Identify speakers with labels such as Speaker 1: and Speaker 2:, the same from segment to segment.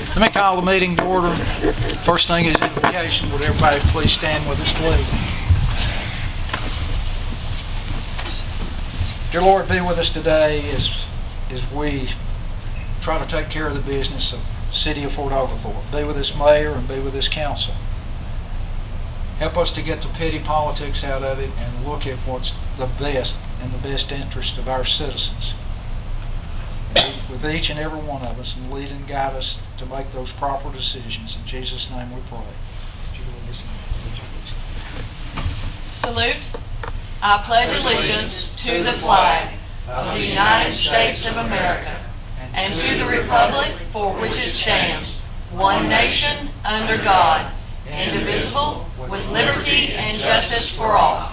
Speaker 1: Let me call the meeting to order. First thing is invocation. Would everybody please stand with us, please? Dear Lord, be with us today as we try to take care of the business of the city of Fort Oglethorpe. Be with this mayor and be with this council. Help us to get the petty politics out of it and look at what's the best in the best interest of our citizens. Be with each and every one of us and lead and guide us to make those proper decisions. In Jesus' name we pray.
Speaker 2: Salute. I pledge allegiance to the flag of the United States of America and to the republic for which it stands, one nation, under God, indivisible, with liberty and justice for all.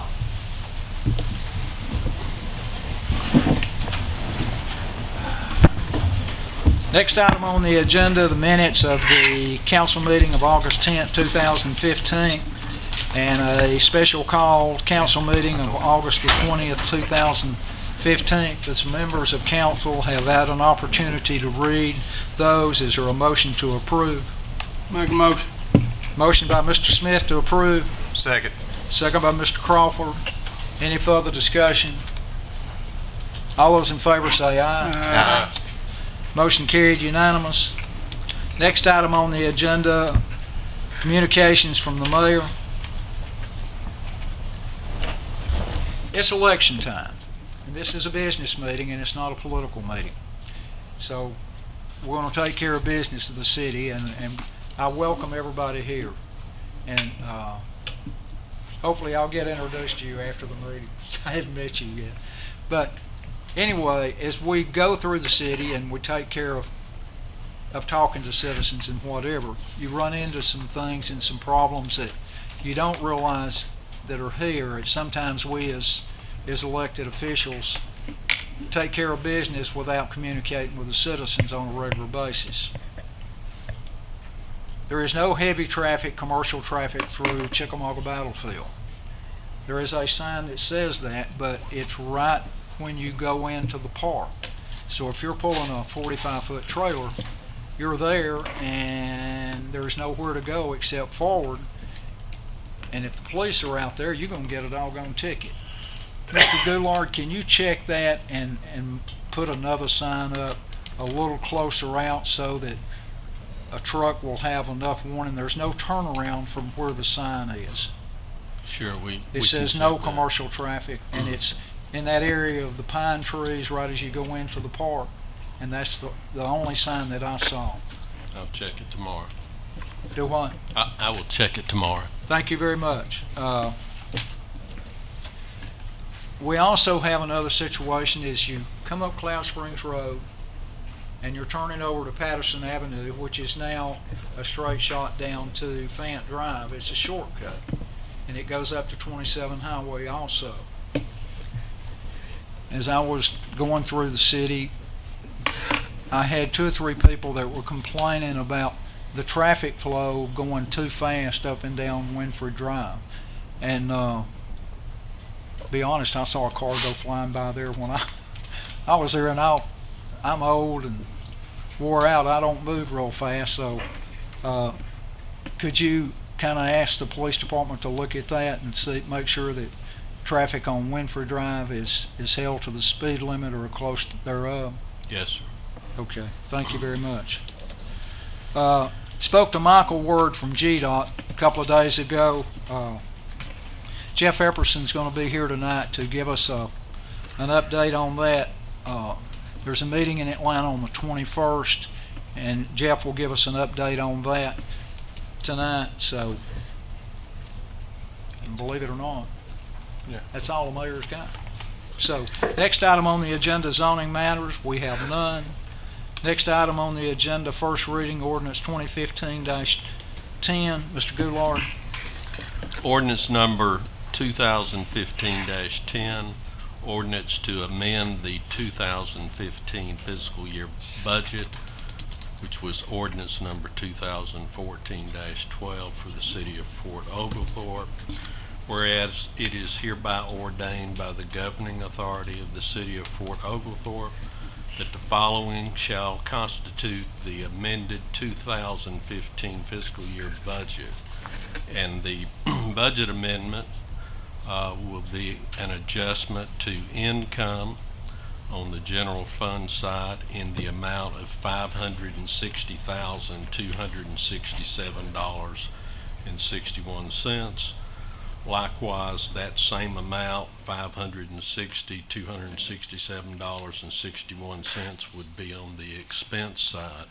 Speaker 1: Next item on the agenda, the minutes of the council meeting of August 10th, 2015, and a special called council meeting of August the 20th, 2015. As members of council have had an opportunity to read those, is there a motion to approve?
Speaker 3: Make a motion.
Speaker 1: Motion by Mr. Smith to approve.
Speaker 4: Second.
Speaker 1: Second by Mr. Crawford. Any further discussion? All those in favor say aye.
Speaker 4: Aye.
Speaker 1: Motion carried unanimous. Next item on the agenda, communications from the mayor. It's election time, and this is a business meeting and it's not a political meeting. So we're going to take care of business of the city, and I welcome everybody here. And hopefully I'll get introduced to you after the meeting. I hadn't met you yet. But anyway, as we go through the city and we take care of talking to citizens and whatever, you run into some things and some problems that you don't realize that are here. And sometimes we as elected officials take care of business without communicating with the citizens on a regular basis. There is no heavy traffic, commercial traffic through Chickamauga Battlefield. There is a sign that says that, but it's right when you go into the park. So if you're pulling a 45-foot trailer, you're there and there's nowhere to go except forward. And if the police are out there, you're going to get a doggone ticket. Mr. Goulard, can you check that and put another sign up a little closer out so that a truck will have enough warning? There's no turnaround from where the sign is.
Speaker 5: Sure,
Speaker 1: It says no commercial traffic, and it's in that area of the pine trees right as you go into the park, and that's the only sign that I saw.
Speaker 5: I'll check it tomorrow.
Speaker 1: Do what?
Speaker 5: I will check it tomorrow.
Speaker 1: Thank you very much. We also have another situation is you come up Cloud Springs Road and you're turning over to Patterson Avenue, which is now a straight shot down to Fant Drive. It's a shortcut, and it goes up to 27 Highway also. As I was going through the city, I had 2 or 3 people that were complaining about the traffic flow going too fast up and down Winfrey Drive. And be honest, I saw a car go flying by there when I was there, and I'm old and wore out. I don't move real fast, so could you kind of ask the police department to look at that and make sure that traffic on Winfrey Drive is held to the speed limit or close thereof?
Speaker 5: Yes, sir.
Speaker 1: Okay, thank you very much. Spoke to Michael Word from GDOT a couple of days ago. Jeff Epperson's going to be here tonight to give us an update on that. There's a meeting in Atlanta on the 21st, and Jeff will give us an update on that tonight. So, and believe it or not,
Speaker 5: Yeah.
Speaker 1: that's all the mayor's got. So, next item on the agenda, zoning matters. We have none. Next item on the agenda, first reading ordinance 2015-10. Mr. Goulard.
Speaker 5: Ordinance number 2015-10, ordinance to amend the 2015 fiscal year budget, which was ordinance number 2014-12 for the city of Fort Oglethorpe. Whereas it is hereby ordained by the governing authority of the city of Fort Oglethorpe that the following shall constitute the amended 2015 fiscal year budget. And the budget amendment will be an adjustment to income on the general fund side in the amount of $560,267.61. Likewise, that same amount, $560,267.61, would be on the expense side.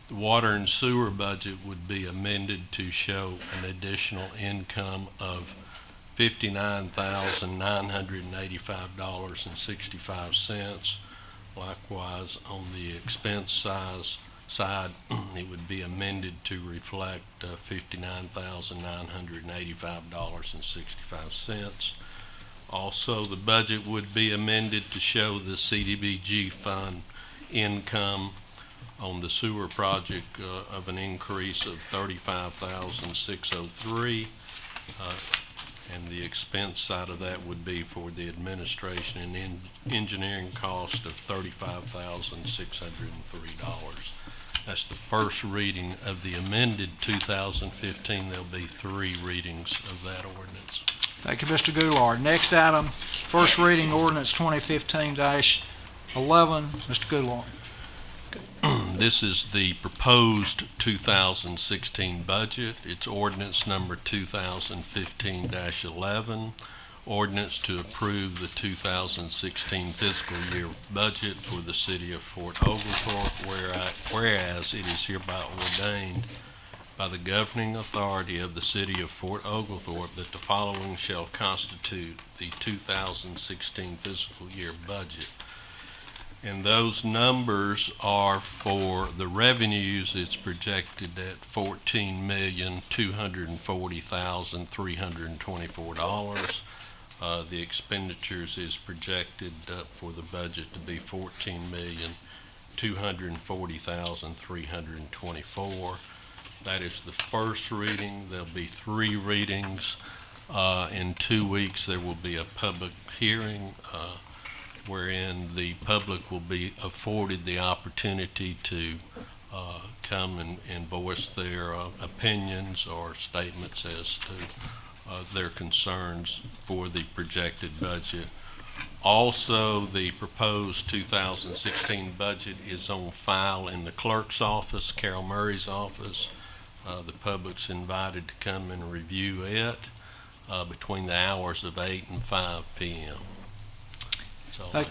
Speaker 5: The water and sewer budget would be amended to show an additional income of $59,985.65. Likewise, on the expense side, it would be amended to reflect $59,985.65. Also, the budget would be amended to show the CDBG fund income on the sewer project of an increase of $35,603. And the expense side of that would be for the administration and engineering cost of $35,603. That's the first reading of the amended 2015. There'll be 3 readings of that ordinance.
Speaker 1: Thank you, Mr. Goulart. Next item, first reading ordinance 2015-11. Mr. Goulart.
Speaker 5: This is the proposed 2016 budget. It's ordinance number 2015-11. Ordinance to approve the 2016 fiscal year budget for the city of Fort Oglethorpe, whereas it is hereby ordained by the governing authority of the city of Fort Oglethorpe that the following shall constitute the 2016 fiscal year budget. And those numbers are for the revenues. It's projected at $14,240,324. The expenditures is projected for the budget to be $14,240,324. That is the first reading. There'll be 3 readings. In 2 weeks, there will be a public hearing wherein the public will be afforded the opportunity to come and voice their opinions or statements as to their concerns for the projected budget. Also, the proposed 2016 budget is on file in the clerk's office, Carol Murray's office. The public's invited to come and review it between the hours of 8 and 5 p.m.
Speaker 1: Thank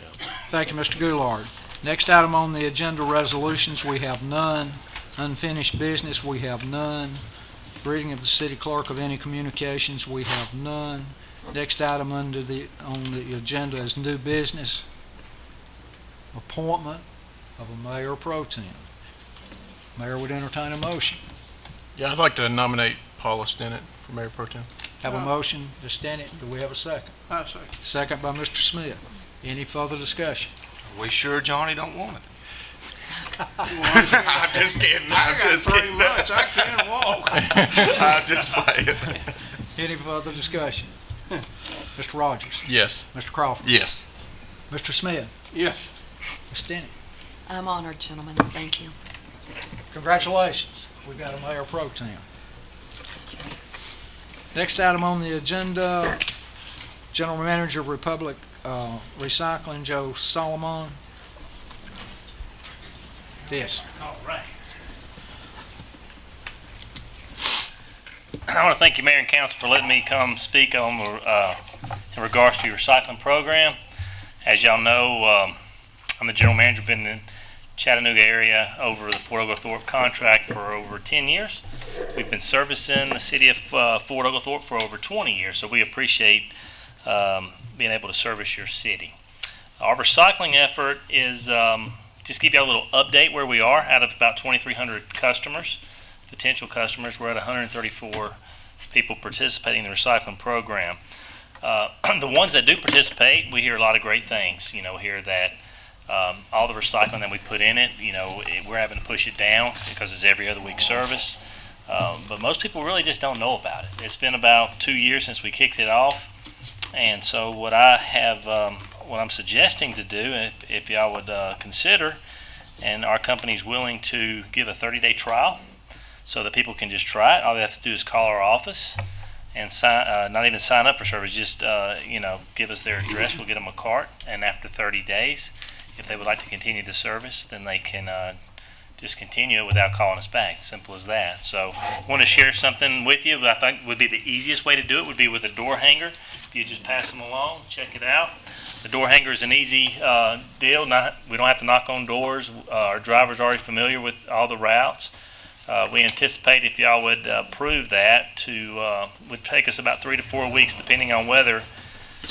Speaker 1: you, Mr. Goulart. Next item on the agenda, resolutions, we have none. Unfinished business, we have none. Reading of the city clerk of any communications, we have none. Next item on the agenda is new business, appointment of a mayor pro tem. Mayor would entertain a motion.
Speaker 3: Yeah, I'd like to nominate Paula Stennett for mayor pro tem.
Speaker 1: Have a motion, Ms. Stennett. Do we have a second? Second by Mr. Smith. Any further discussion?
Speaker 4: Are we sure Johnny don't want it? I'm just kidding. I'm just kidding.
Speaker 3: Much. I can't walk.
Speaker 4: I'm just playing.
Speaker 1: Any further discussion? Mr. Rogers?
Speaker 3: Yes.
Speaker 1: Mr. Crawford?
Speaker 4: Yes.
Speaker 1: Mr. Smith?
Speaker 3: Yes.
Speaker 1: Ms. Stennett?
Speaker 2: I'm honored, gentlemen. Thank you.
Speaker 1: Congratulations. We've got a mayor pro tem. Next item on the agenda, General Manager of Republic Recycling, Joe Solomon. Yes.
Speaker 6: All right. I want to thank you, Mayor and Council, for letting me come speak on in regards to your recycling program. As y'all know, I'm the general manager, been in Chattanooga area over the Fort Oglethorpe contract for over 10 years. We've been servicing the city of Fort Oglethorpe for over 20 years, so we appreciate being able to service your city. Our recycling effort is just give you a little update where we are. Out of about 2,300 customers, potential customers, we're at 134 people participating in the recycling program. The ones that do participate, we hear a lot of great things. You know, hear that all the recycling that we put in it, you know, we're having to push it down because it's every other week service. But most people really just don't know about it. It's been about 2 years since we kicked it off. And so what I have what I'm suggesting to do, if y'all would consider, and our company's willing to give a 30-day trial so that people can just try it. All they have to do is call our office and sign, not even sign up for service, just, give us their address. We'll get them a cart, and after 30 days, if they would like to continue the service, then they can just continue it without calling us back. Simple as that. So I want to share something with you that I think would be the easiest way to do it would be with a door hanger. If you just pass them along, check it out. The door hanger is an easy deal. We don't have to knock on doors. Our driver's already familiar with all the routes. We anticipate if y'all would approve that would take us about 3 to 4 weeks, depending on weather,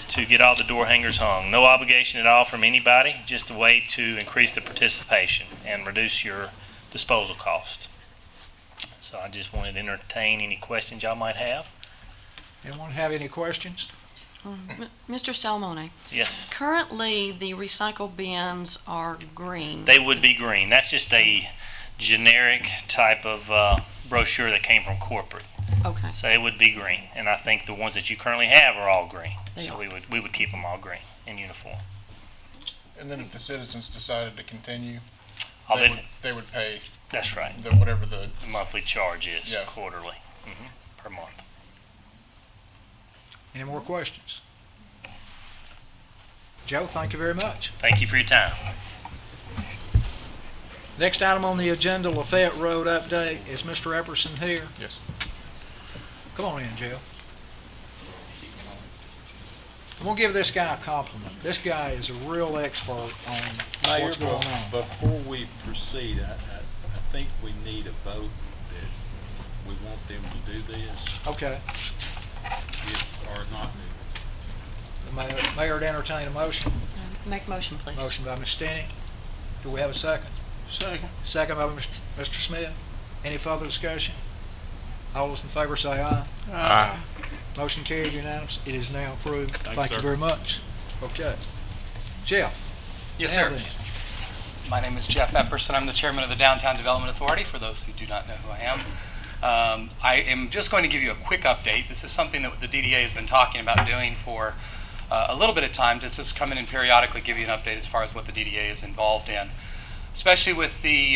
Speaker 6: to get all the door hangers hung. No obligation at all from anybody, just a way to increase the participation and reduce your disposal cost. So I just wanted to entertain any questions y'all might have.
Speaker 1: Anyone have any questions?
Speaker 2: Mr. Salmone,
Speaker 6: Yes,
Speaker 2: currently the recycle bins are green.
Speaker 6: they would be green. That's just a generic type of brochure that came from corporate.
Speaker 2: Okay,
Speaker 6: So it would be green, and I think the ones that you currently have are all green.
Speaker 2: They
Speaker 6: So
Speaker 2: are.
Speaker 6: we would keep them all green in uniform.
Speaker 3: And then if the citizens decided to continue,
Speaker 6: All
Speaker 3: they
Speaker 6: they-
Speaker 3: would, they would pay
Speaker 6: That's right.
Speaker 3: whatever the,
Speaker 6: The monthly charge is
Speaker 3: Yeah.
Speaker 6: quarterly, per month.
Speaker 1: Any more questions? Joe, thank you very much.
Speaker 6: Thank you for your time.
Speaker 1: Next item on the agenda, Lafayette Road update. Is Mr. Epperson here?
Speaker 3: yes.
Speaker 1: Come on in, Joe. I'm gonna give this guy a compliment. This guy is a real expert on
Speaker 7: Mayor,
Speaker 1: what's going on.
Speaker 7: before we proceed, I think we need a vote that we want them to do this,
Speaker 1: Okay.
Speaker 7: or not.
Speaker 1: The mayor to entertain a motion.
Speaker 2: make motion, please.
Speaker 1: Motion by Ms. Stinney. Do we have a second?
Speaker 3: Second.
Speaker 1: Second by Mr. Smith. Any further discussion? All those in favor say aye. Motion carried unanimous. It is now approved. Thank you very much. Okay. Jeff?
Speaker 8: Yes,
Speaker 1: now
Speaker 8: sir.
Speaker 1: then.
Speaker 8: My name is Jeff Epperson. I'm the chairman of the Downtown Development Authority, for those who do not know who I am. I am just going to give you a quick update. This is something that the DDA has been talking about doing for a little bit of time, to just come in and periodically give you an update as far as what the DDA is involved in. Especially with the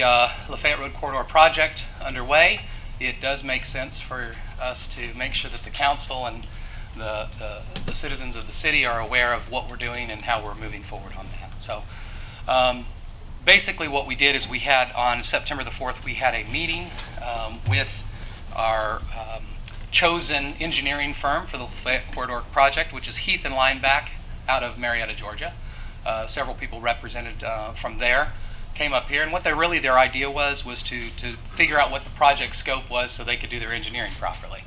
Speaker 8: Lafayette Road Corridor project underway, it does make sense for us to make sure that the council and the citizens of the city are aware of what we're doing and how we're moving forward on that. So basically what we did is we had on September the 4th, we had a meeting with our chosen engineering firm for the Lafayette Corridor project, which is Heath and Lineback out of Marietta, Georgia. Several people represented from there came up here, and what their idea was to figure out what the project scope was so they could do their engineering properly,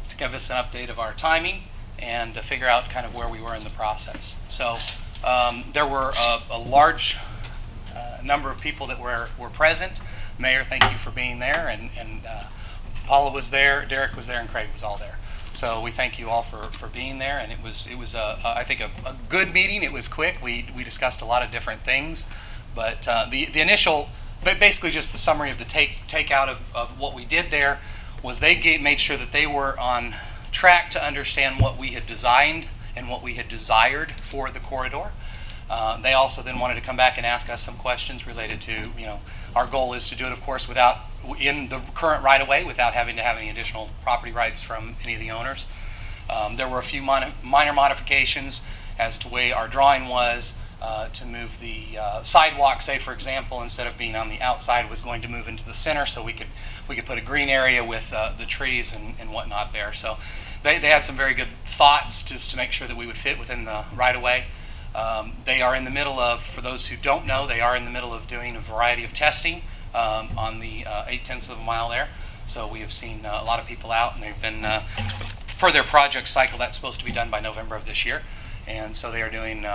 Speaker 8: to give us an update of our timing and to figure out kind of where we were in the process. So there were a large number of people that were present. Mayor, thank you for being there, and Paula was there, Derek was there, and Craig was all there. So we thank you all for being there, and it was I think a good meeting. It was quick. We discussed a lot of different things. But the initial, but basically just the summary of the takeout of what we did there was they made sure that they were on track to understand what we had designed and what we had desired for the corridor. They also then wanted to come back and ask us some questions related to, our goal is to do it, of course, in the current right-of-way, without having to have any additional property rights from any of the owners. There were a few minor modifications as to where our drawing was. To move the sidewalk, say for example, instead of being on the outside, was going to move into the center, so we could put a green area with the trees and whatnot there. So they had some very good thoughts just to make sure that we would fit within the right-of-way. They are in the middle of, for those who don't know, they are in the middle of doing a variety of testing on the 0.8 of a mile there. So we have seen a lot of people out, and they've been, per their project cycle, that's supposed to be done by November of this year. And so they are doing,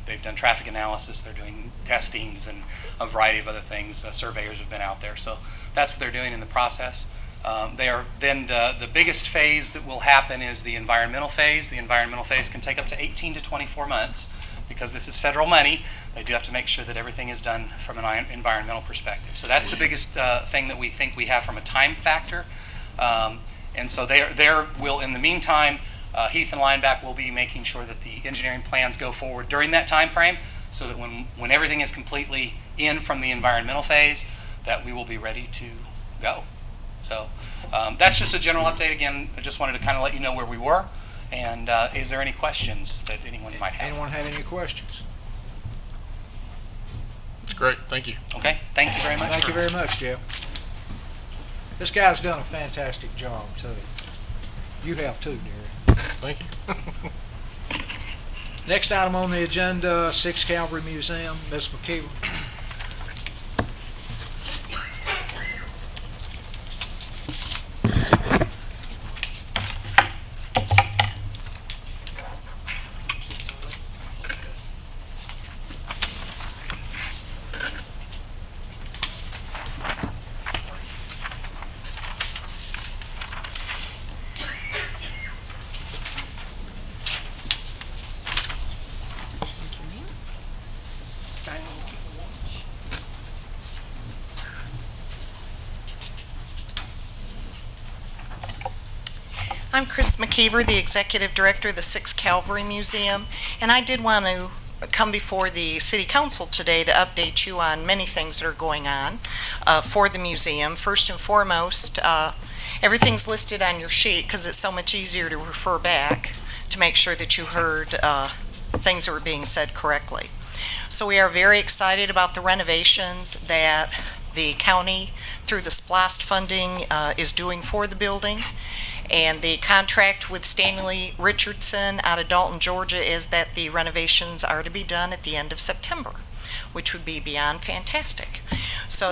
Speaker 8: they've done traffic analysis, they're doing testings and a variety of other things. Surveyors have been out there. So that's what they're doing in the process. The biggest phase that will happen is the environmental phase. The environmental phase can take up to 18 to 24 months because this is federal money. They do have to make sure that everything is done from an environmental perspective. So that's the biggest thing that we think we have from a time factor. And so there will, in the meantime, Heath and Lineback will be making sure that the engineering plans go forward during that time frame, so that when everything is completely in from the environmental phase, that we will be ready to go. So that's just a general update. Again, I just wanted to kind of let you know where we were. And is there any questions that anyone might have?
Speaker 1: Anyone have any questions?
Speaker 3: It's great, thank you.
Speaker 8: Okay, thank you very much.
Speaker 1: Thank you very much, Jeff. This guy's done a fantastic job, too. You have too, Derek.
Speaker 3: Thank you.
Speaker 1: Next item on the agenda, 6th Cavalry Museum, Ms. McKeever.
Speaker 9: I'm Chris McKeever, the Executive Director of the 6th Cavalry Museum, and I did want to come before the City Council today to update you on many things that are going on for the museum. First and foremost, everything's listed on your sheet because it's so much easier to refer back to make sure that you heard things that were being said correctly. So we are very excited about the renovations that the county, through the SPLOST funding, is doing for the building. And the contract with Stanley Richardson out of Dalton, Georgia, is that the renovations are to be done at the end of September, which would be beyond fantastic. So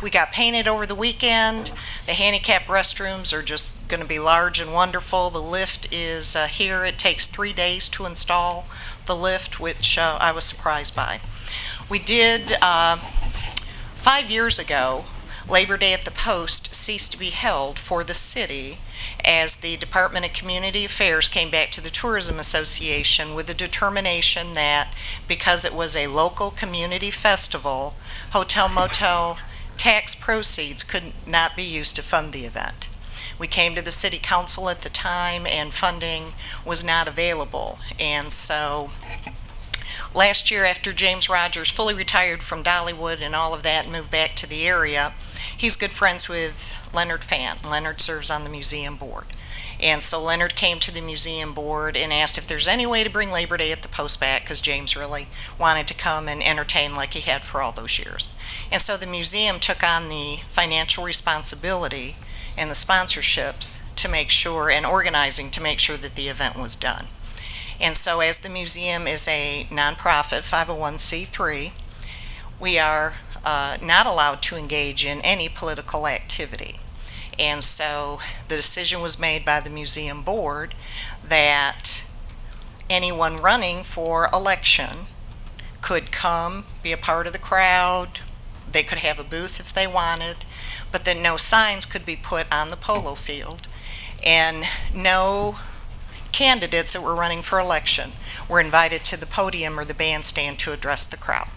Speaker 9: we got painted over the weekend. The handicap restrooms are just going to be large and wonderful. The lift is here. It takes 3 days to install the lift, which I was surprised by. We did, 5 years ago, Labor Day at the Post ceased to be held for the city as the Department of Community Affairs came back to the Tourism Association with the determination that because it was a local community festival, hotel motel tax proceeds could not be used to fund the event. We came to the City Council at the time and funding was not available, and so last year, after James Rogers fully retired from Dollywood and all of that and moved back to the area, he's good friends with Leonard Fant. Leonard serves on the museum board. And so Leonard came to the museum board and asked if there's any way to bring Labor Day at the Post back, because James really wanted to come and entertain like he had for all those years. And so the museum took on the financial responsibility and the sponsorships to make sure, and organizing to make sure that the event was done. And so as the museum is a nonprofit 501c3, we are not allowed to engage in any political activity. And so the decision was made by the museum board that anyone running for election could come, be a part of the crowd, they could have a booth if they wanted, but then no signs could be put on the polo field, and no candidates that were running for election were invited to the podium or the bandstand to address the crowd.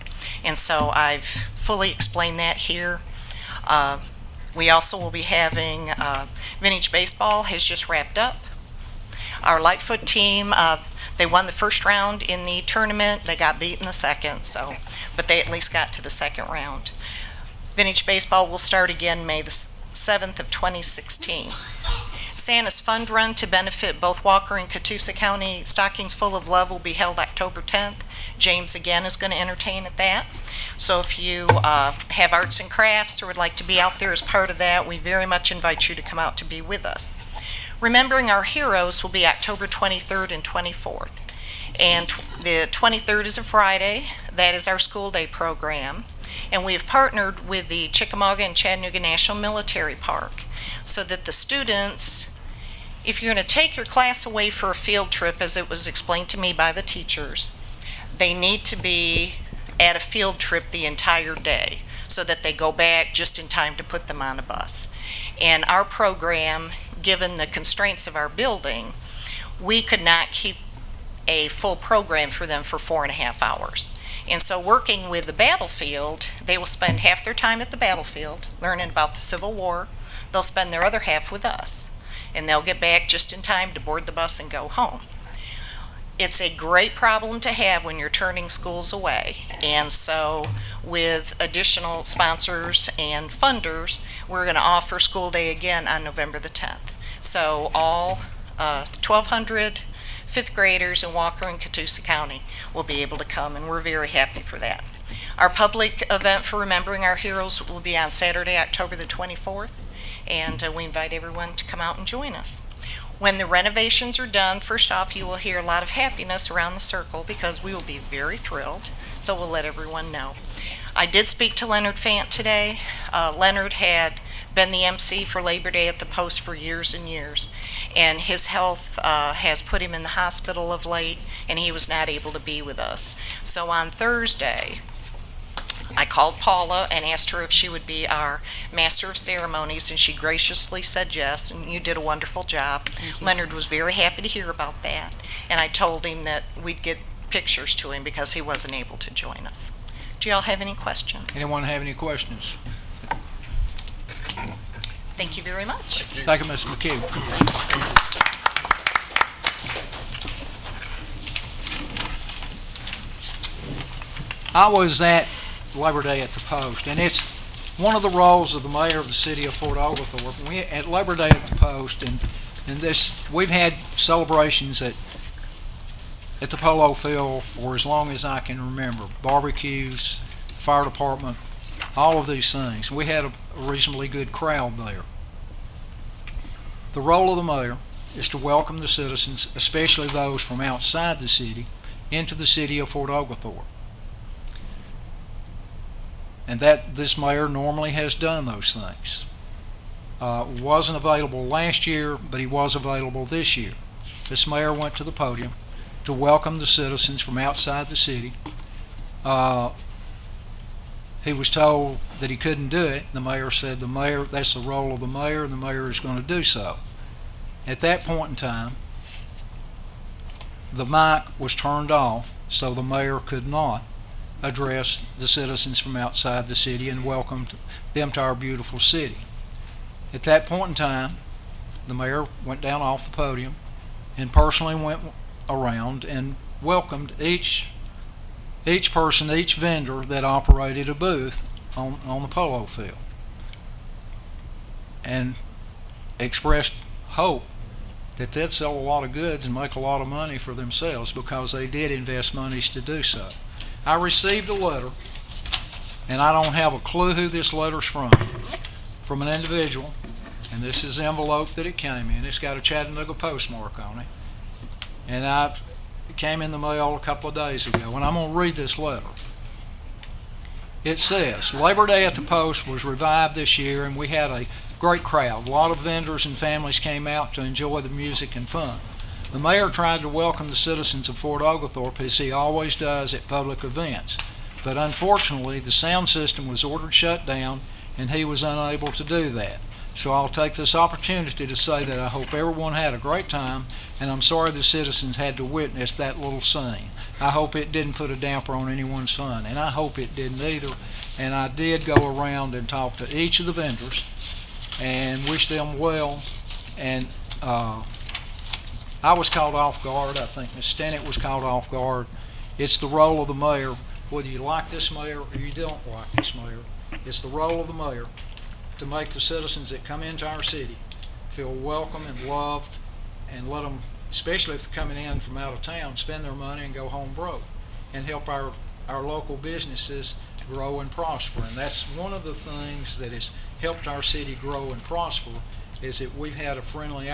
Speaker 9: And so I've fully explained that here. We also will be having Vintage Baseball has just wrapped up. Our Lightfoot team, they won the first round in the tournament. They got beat in the second, but they at least got to the second round. Vintage Baseball will start again May the 7th of 2016. Santa's Fund Run to benefit both Walker and Catoosa County Stockings Full of Love will be held October 10th. James again is going to entertain at that. So if you have arts and crafts or would like to be out there as part of that, we very much invite you to come out to be with us. Remembering Our Heroes will be October 23rd and 24th. And the 23rd is a Friday. That is our school day program. And we have partnered with the Chickamauga and Chattanooga National Military Park so that the students, if you're going to take your class away for a field trip, as it was explained to me by the teachers, they need to be at a field trip the entire day so that they go back just in time to put them on a bus. And our program, given the constraints of our building, we could not keep a full program for them for 4.5 hours. And so working with the battlefield, they will spend half their time at the battlefield learning about the Civil War. They'll spend their other half with us. and they'll get back just in time to board the bus and go home. It's a great problem to have when you're turning schools away, and so with additional sponsors and funders, we're going to offer school day again on November the 10th. So all 1,200 fifth graders in Walker and Catoosa County will be able to come, and we're very happy for that. Our public event for Remembering Our Heroes will be on Saturday, October the 24th, and we invite everyone to come out and join us. When the renovations are done, first off, you will hear a lot of happiness around the circle because we will be very thrilled, so we'll let everyone know. I did speak to Leonard Fant today. Leonard had been the MC for Labor Day at the Post for years and years, and his health has put him in the hospital of late, and he was not able to be with us. So on Thursday, I called Paula and asked her if she would be our Master of Ceremonies, and she graciously said yes, and you did a wonderful job. Leonard was very happy to hear about that, and I told him that we'd get pictures to him because he wasn't able to join us. Do y'all have any questions?
Speaker 1: Anyone have any questions?
Speaker 9: Thank you very much.
Speaker 1: Thank you, Mr. McKee. I was at Labor Day at the Post, and it's one of the roles of the mayor of the city of Fort Oglethorpe. We at Labor Day at the Post, and this we've had celebrations at the polo field for as long as I can remember. Barbecues, fire department, all of these things. We had a reasonably good crowd there. The role of the mayor is to welcome the citizens, especially those from outside the city, into the city of Fort Oglethorpe. And that this mayor normally has done those things. Wasn't available last year, but he was available this year. This mayor went to the podium to welcome the citizens from outside the city. He was told that he couldn't do it. The mayor said, that's the role of the mayor, and the mayor is going to do so. At that point in time, the mic was turned off, so the mayor could not address the citizens from outside the city and welcome them to our beautiful city. At that point in time, the mayor went down off the podium and personally went around and welcomed each person, each vendor that operated a booth on the polo field, and expressed hope that they'd sell a lot of goods and make a lot of money for themselves because they did invest monies to do so. I received a letter, and I don't have a clue who this letter's from an individual, and this is the envelope that it came in. It's got a Chattanooga postmark on it, and it came in the mail a couple of days ago, and I'm going to read this letter. It says, Labor Day at the Post was revived this year, and we had a great crowd. A lot of vendors and families came out to enjoy the music and fun. The mayor tried to welcome the citizens of Fort Oglethorpe as he always does at public events, but unfortunately the sound system was ordered shut down and he was unable to do that. So I'll take this opportunity to say that I hope everyone had a great time, and I'm sorry the citizens had to witness that little scene. I hope it didn't put a damper on anyone's fun, and I hope it didn't either. And I did go around and talk to each of the vendors and wish them well, and I was caught off guard. I think Ms. Stennett was caught off guard. It's the role of the mayor, whether you like this mayor or you don't like this mayor, it's the role of the mayor to make the citizens that come into our city feel welcome and loved, and let them, especially if they're coming in from out of town, spend their money and go home broke, and help our local businesses grow and prosper. And that's one of the things that has helped our city grow and prosper, is that we've had a friendly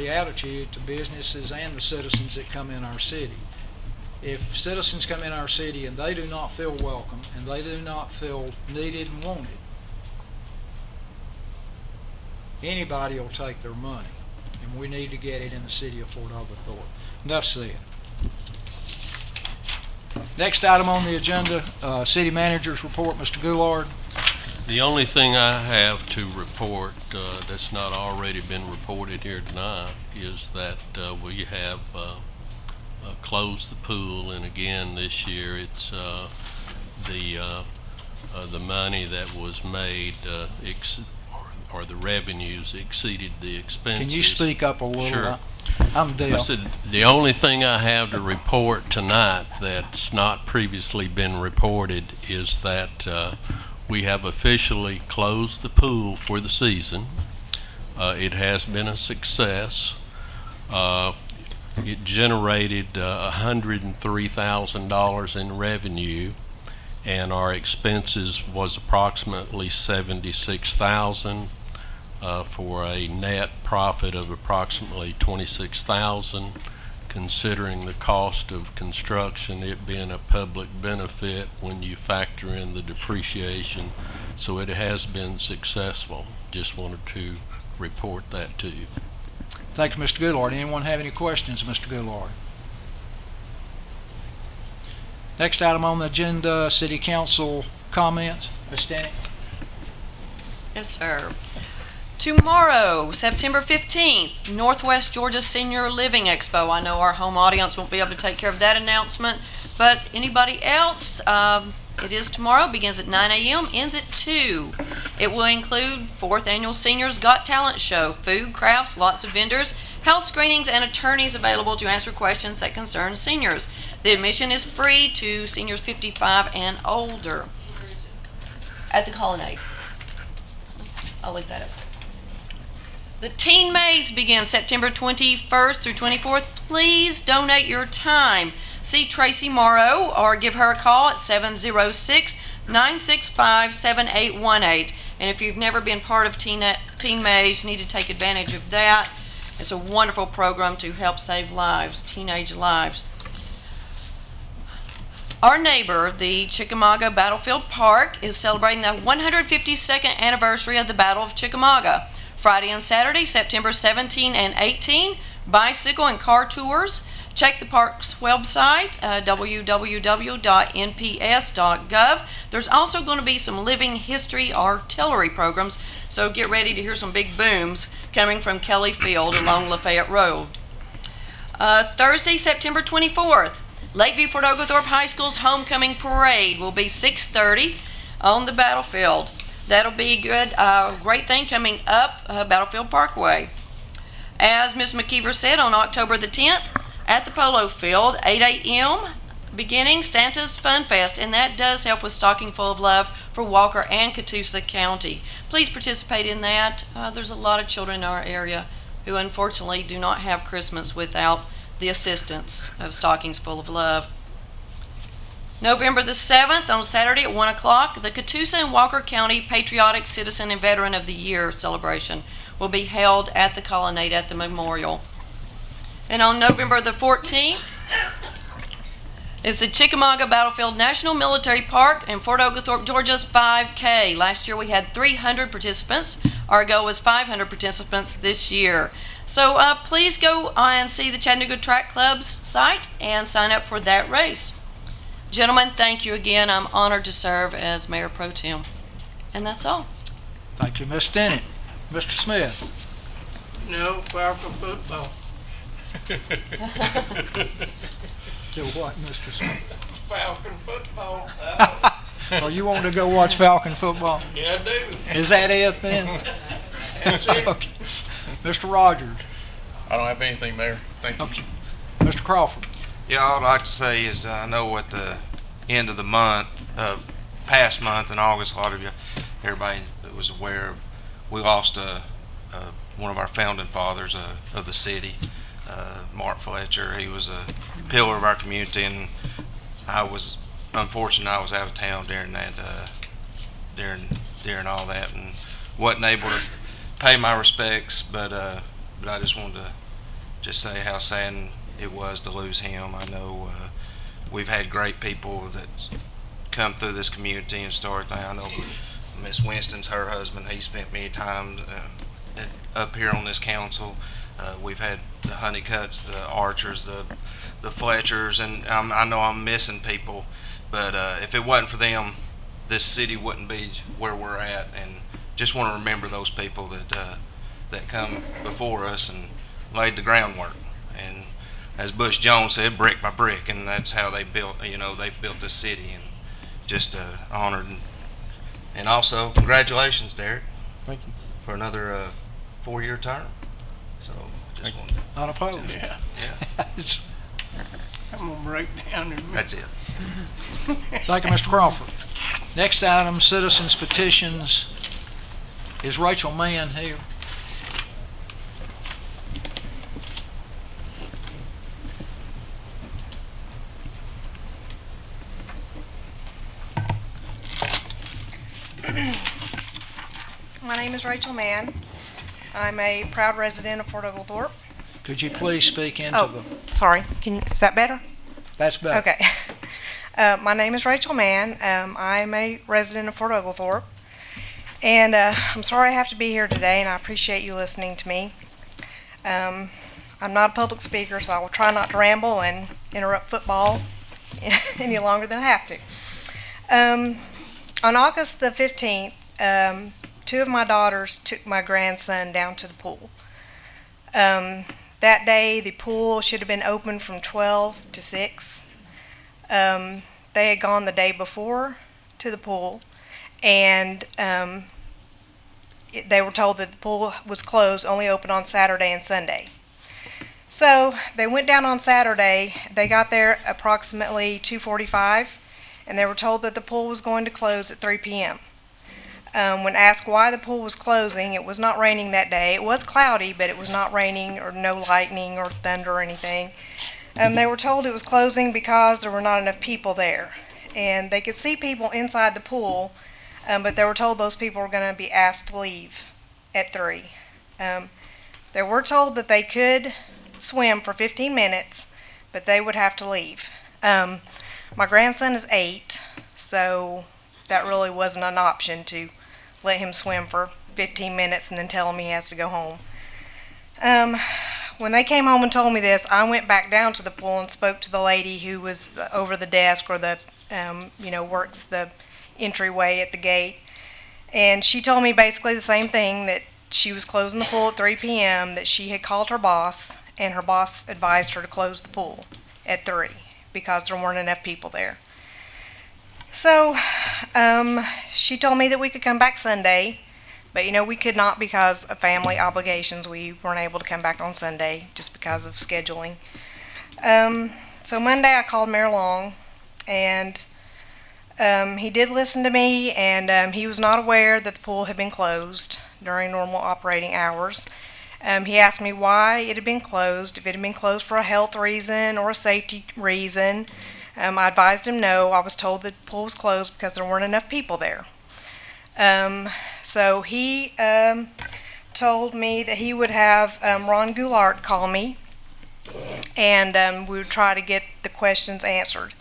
Speaker 1: attitude to businesses and the citizens that come in our city. If citizens come in our city and they do not feel welcome and they do not feel needed and wanted, anybody will take their money, and we need to get it in the city of Fort Oglethorpe. Enough said. Next item on the agenda, City Manager's Report. Mr. Goulard.
Speaker 5: The only thing I have to report that's not already been reported here tonight is that we have closed the pool, and again this year it's the money that was made or the revenues exceeded the expenses.
Speaker 1: Can you speak up a little?
Speaker 5: Sure.
Speaker 1: I'm
Speaker 5: I
Speaker 1: deaf.
Speaker 5: said, the only thing I have to report tonight that's not previously been reported is that we have officially closed the pool for the season. It has been a success. It generated $103,000 in revenue, and our expenses was approximately $76,000. For a net profit of approximately $26,000, considering the cost of construction, it being a public benefit when you factor in the depreciation. So it has been successful. Just wanted to report that to you.
Speaker 1: Thank you, Mr. Goodlord. Anyone have any questions, Mr. Goodlord? Next item on the agenda, City Council comments. Ms. Stanley?
Speaker 2: Yes, sir. Tomorrow, September 15th, Northwest Georgia Senior Living Expo. I know our home audience won't be able to take care of that announcement, but anybody else, it is tomorrow, begins at 9 a.m., ends at 2. It will include 4th Annual Seniors Got Talent Show, food, crafts, lots of vendors, health screenings, and attorneys available to answer questions that concern seniors. The admission is free to seniors 55 and older. At the Colonnade. I'll leave that up. The Teen Maze begins September 21st through 24th. Please donate your time. See Tracy Morrow or give her a call at 706-965-7818. And if you've never been part of Teen Maze, you need to take advantage of that. It's a wonderful program to help save lives, teenage lives. Our neighbor, the Chickamauga Battlefield Park, is celebrating the 152nd anniversary of the Battle of Chickamauga. Friday and Saturday, September 17 and 18, bicycle and car tours. Check the park's website, www.nps.gov. There's also going to be some living history artillery programs, so get ready to hear some big booms coming from Kelly Field along Lafayette Road. Thursday, September 24th, Lakeview Fort Oglethorpe High School's homecoming parade will be 6:30 on the battlefield. That'll be good. Great thing coming up Battlefield Parkway. As Ms. McKeever said, on October the 10th at the Polo Field, 8 a.m. beginning Santa's Fun Fest, and that does help with Stocking Full of Love for Walker and Catoosa County. Please participate in that. There's a lot of children in our area who unfortunately do not have Christmas without the assistance of Stockings Full of Love. November the 7th, on Saturday at 1 o'clock, the Catoosa and Walker County Patriotic Citizen and Veteran of the Year celebration will be held at the Colonnade at the Memorial. And on November the 14th is the Chickamauga Battlefield National Military Park in Fort Oglethorpe, Georgia's 5K. Last year we had 300 participants. Our goal was 500 participants this year. So please go and see the Chattanooga Track Club's site and sign up for that race. Gentlemen, thank you again. I'm honored to serve as Mayor Pro Tem. And that's all.
Speaker 1: Thank you, Ms. Dennett. Mr. Smith?
Speaker 10: No Falcon football.
Speaker 1: Do what, Mr. Smith?
Speaker 10: Falcon football.
Speaker 1: Oh, you want to go watch Falcon football?
Speaker 10: Yeah, I do.
Speaker 1: Is that it then?
Speaker 10: That's it.
Speaker 1: Okay. Mr. Rogers?
Speaker 3: I don't have anything, Mayor. Thank you.
Speaker 1: Okay. Mr. Crawford?
Speaker 4: Yeah, all I'd like to say is I know at the end of the month, past month in August, a lot of you, everybody was aware, we lost one of our founding fathers of the city, Mark Fletcher. He was a pillar of our community, and I was unfortunate I was out of town during that, during all that, and wasn't able to pay my respects, but I just wanted to just say how sad it was to lose him. I know we've had great people that come through this community and start things. I know Miss Winston's her husband. He spent many time up here on this council. We've had the Honeycutts, the Archers, the Fletchers, and I know I'm missing people, but if it wasn't for them, this city wouldn't be where we're at. And just want to remember those people that come before us and laid the groundwork. And as Bush Jones said, brick by brick, and that's how they built. They built this city, and just honored. And also, congratulations, Derek.
Speaker 1: Thank you.
Speaker 4: for another 4-year term. So just wanted to,
Speaker 1: Not opposed.
Speaker 10: Yeah,
Speaker 1: It's-
Speaker 10: I'm gonna break down and.
Speaker 4: that's it.
Speaker 1: Thank you, Mr. Crawford. Next item, citizens petitions. Is Rachel Mann here?
Speaker 11: My name is Rachel Mann. I'm a proud resident of Fort Oglethorpe.
Speaker 1: Could you please speak into
Speaker 11: Oh.
Speaker 1: the,
Speaker 11: Sorry, is that better?
Speaker 1: that's better.
Speaker 11: Okay. My name is Rachel Mann. I'm a resident of Fort Oglethorpe. And I'm sorry I have to be here today, and I appreciate you listening to me. I'm not a public speaker, so I will try not to ramble and interrupt football any longer than I have to. On August the 15th, two of my daughters took my grandson down to the pool. That day, the pool should have been open from 12 to 6. They had gone the day before to the pool, and they were told that the pool was closed, only open on Saturday and Sunday. So they went down on Saturday. They got there approximately 2:45, and they were told that the pool was going to close at 3 p.m. When asked why the pool was closing, it was not raining that day. It was cloudy, but it was not raining or no lightning or thunder or anything. They were told it was closing because there were not enough people there. And they could see people inside the pool, but they were told those people were going to be asked to leave at 3. They were told that they could swim for 15 minutes, but they would have to leave. My grandson is 8, so that really wasn't an option to let him swim for 15 minutes and then tell him he has to go home. When they came home and told me this, I went back down to the pool and spoke to the lady who was over the desk, or the, works the entryway at the gate. And she told me basically the same thing, that she was closing the pool at 3 p.m., that she had called her boss, and her boss advised her to close the pool at 3 because there weren't enough people there. So she told me that we could come back Sunday, but we could not because of family obligations. We weren't able to come back on Sunday just because of scheduling. So Monday I called Mayor Long, and he did listen to me, and he was not aware that the pool had been closed during normal operating hours. He asked me why it had been closed, if it had been closed for a health reason or a safety reason. I advised him no. I was told that the pool was closed because there weren't enough people there. So he told me that he would have Ron Goulart call me, and we would try to get the questions answered.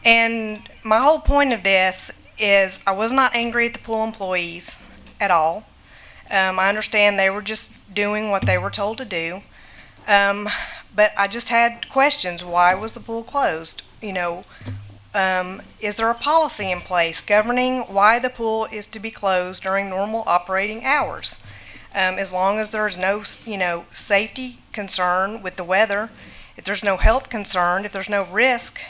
Speaker 11: And my whole point of this is I was not angry at the pool employees at all. I understand they were just doing what they were told to do. But I just had questions. Why was the pool closed? Is there a policy in place governing why the pool is to be closed during normal operating hours? As long as there's no, safety concern with the weather, if there's no health concern, if there's no risk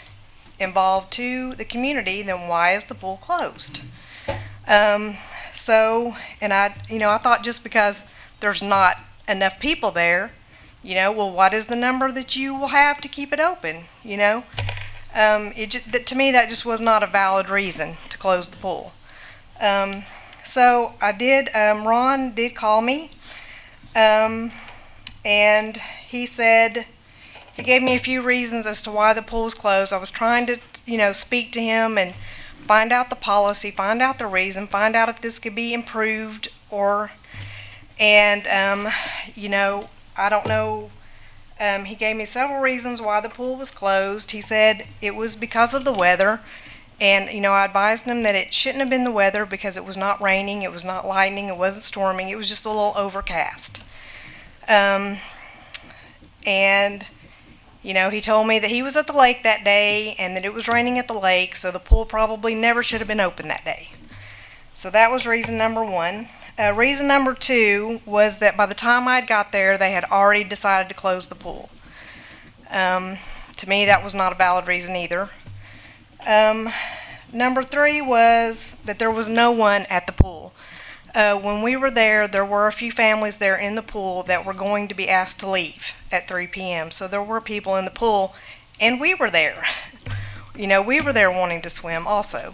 Speaker 11: involved to the community, then why is the pool closed? I thought just because there's not enough people there, well, what is the number that you will have to keep it open? To me, that just was not a valid reason to close the pool. So I did. Ron did call me, and he said he gave me a few reasons as to why the pool was closed. I was trying to, speak to him and find out the policy, find out the reason, find out if this could be improved, I don't know. He gave me several reasons why the pool was closed. He said it was because of the weather, and I advised him that it shouldn't have been the weather because it was not raining, it was not lightning, it wasn't storming, it was just a little overcast. He told me that he was at the lake that day and that it was raining at the lake, so the pool probably never should have been open that day. So that was reason number 1. Reason number 2 was that by the time I'd got there, they had already decided to close the pool. To me, that was not a valid reason either. Number 3 was that there was no one at the pool. when we were there, there were a few families there in the pool that were going to be asked to leave at 3 p.m. So there were people in the pool, and we were there. We were there wanting to swim also.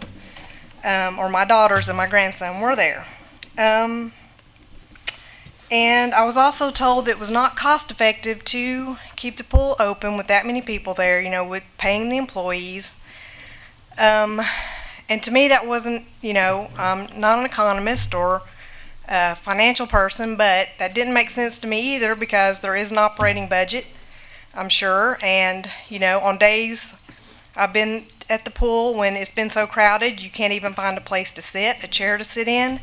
Speaker 11: Or my daughters and my grandson were there. And I was also told it was not cost effective to keep the pool open with that many people there, with paying the employees. And to me, that wasn't, I'm not an economist or a financial person, but that didn't make sense to me either, because there is an operating budget, I'm sure. And, on days I've been at the pool when it's been so crowded, you can't even find a place to sit, a chair to sit in.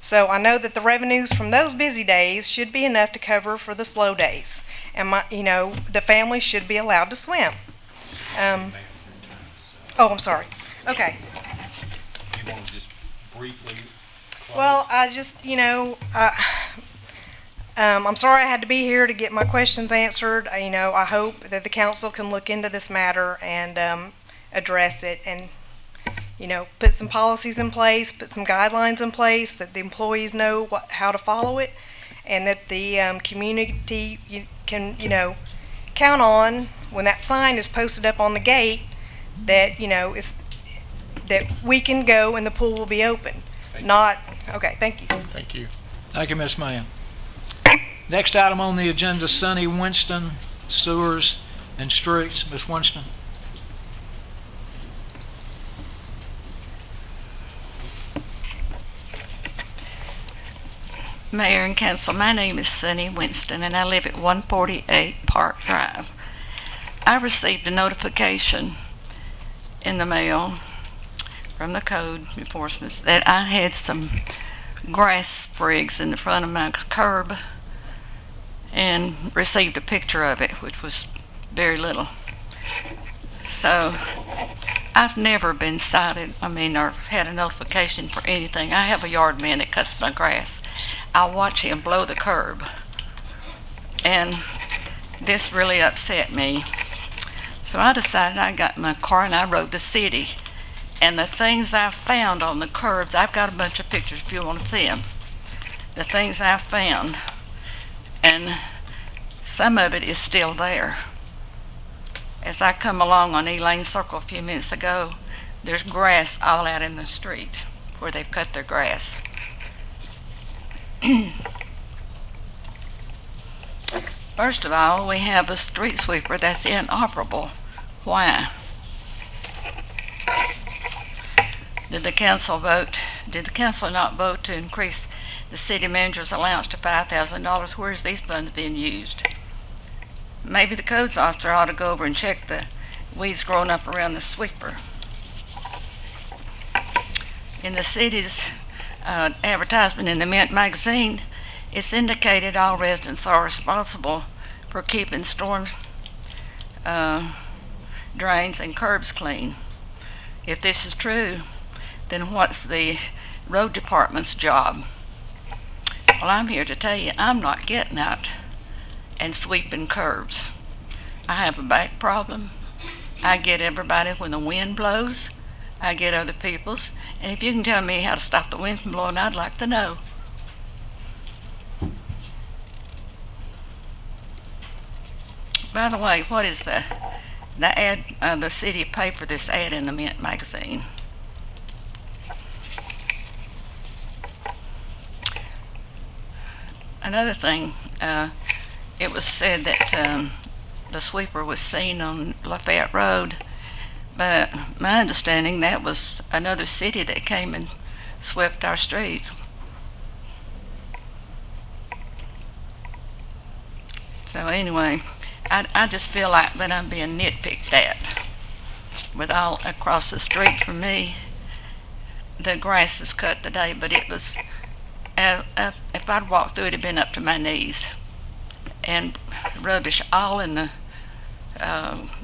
Speaker 11: So I know that the revenues from those busy days should be enough to cover for the slow days. And the family should be allowed to swim. I'm sorry. Okay.
Speaker 7: You want to just briefly?
Speaker 11: Well, I just, I'm sorry I had to be here to get my questions answered. I hope that the council can look into this matter and address it and, put some policies in place, put some guidelines in place that the employees know how to follow it, and that the community can, count on when that sign is posted up on the gate that, that we can go and the pool will be open. Okay, thank you.
Speaker 3: Thank you.
Speaker 1: Thank you, Ms. Mann. Next item on the agenda, Sonny Winston, Sewers and Streets. Ms. Winston.
Speaker 12: Mayor and Council, my name is Sonny Winston, and I live at 148 Park Drive. I received a notification in the mail from the code enforcement that I had some grass sprigs in the front of my curb, and received a picture of it, which was very little. So I've never been cited, or had a notification for anything. I have a yard man that cuts my grass. I watch him blow the curb, and this really upset me. So I decided, I got in my car and I rode the city, and the things I found on the curbs, I've got a bunch of pictures if you want to see them. The things I found, and some of it is still there. As I come along on Elaine Circle a few minutes ago, there's grass all out in the street where they've cut their grass. First of all, we have a street sweeper that's inoperable. Why? Did the council not vote to increase the city manager's allowance to $5,000? Where is these funds being used? Maybe the codes officer ought to go over and check the weeds growing up around the sweeper. In the city's advertisement in the Mint magazine, it's indicated all residents are responsible for keeping storm drains and curbs clean. If this is true, then what's the road department's job? Well, I'm here to tell you, I'm not getting out and sweeping curbs. I have a back problem. I get everybody when the wind blows. I get other people's. And if you can tell me how to stop the wind from blowing, I'd like to know. By the way, what is the ad, the city paid for this ad in the Mint magazine? Another thing, it was said that the sweeper was seen on Lafayette Road, but my understanding that was another city that came and swept our streets. So anyway, I just feel like that I'm being nitpicked at. With all across the street from me, the grass is cut today, but it was, if I'd walked through it, it'd been up to my knees. And rubbish all in the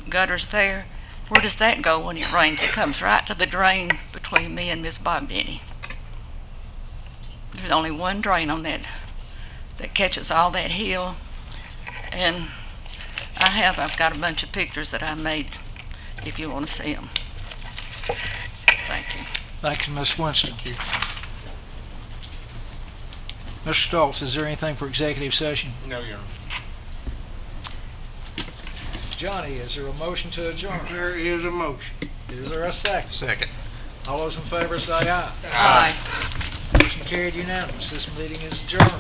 Speaker 12: gutters there. Where does that go when it rains? It comes right to the drain between me and Miss Bogdanny. There's only one drain on that catches all that hill. And I've got a bunch of pictures that I made if you want to see them. Thank you.
Speaker 1: Thank you, Ms. Winston. Mr. Stoltz, is there anything for executive session?
Speaker 7: No, Your Honor.
Speaker 1: Johnny, is there a motion to adjourn?
Speaker 10: There is a motion.
Speaker 1: Is there a second?
Speaker 4: Second.
Speaker 1: All those in favor say aye.
Speaker 2: Aye.
Speaker 1: Motion carried unanimous. This meeting is adjourned.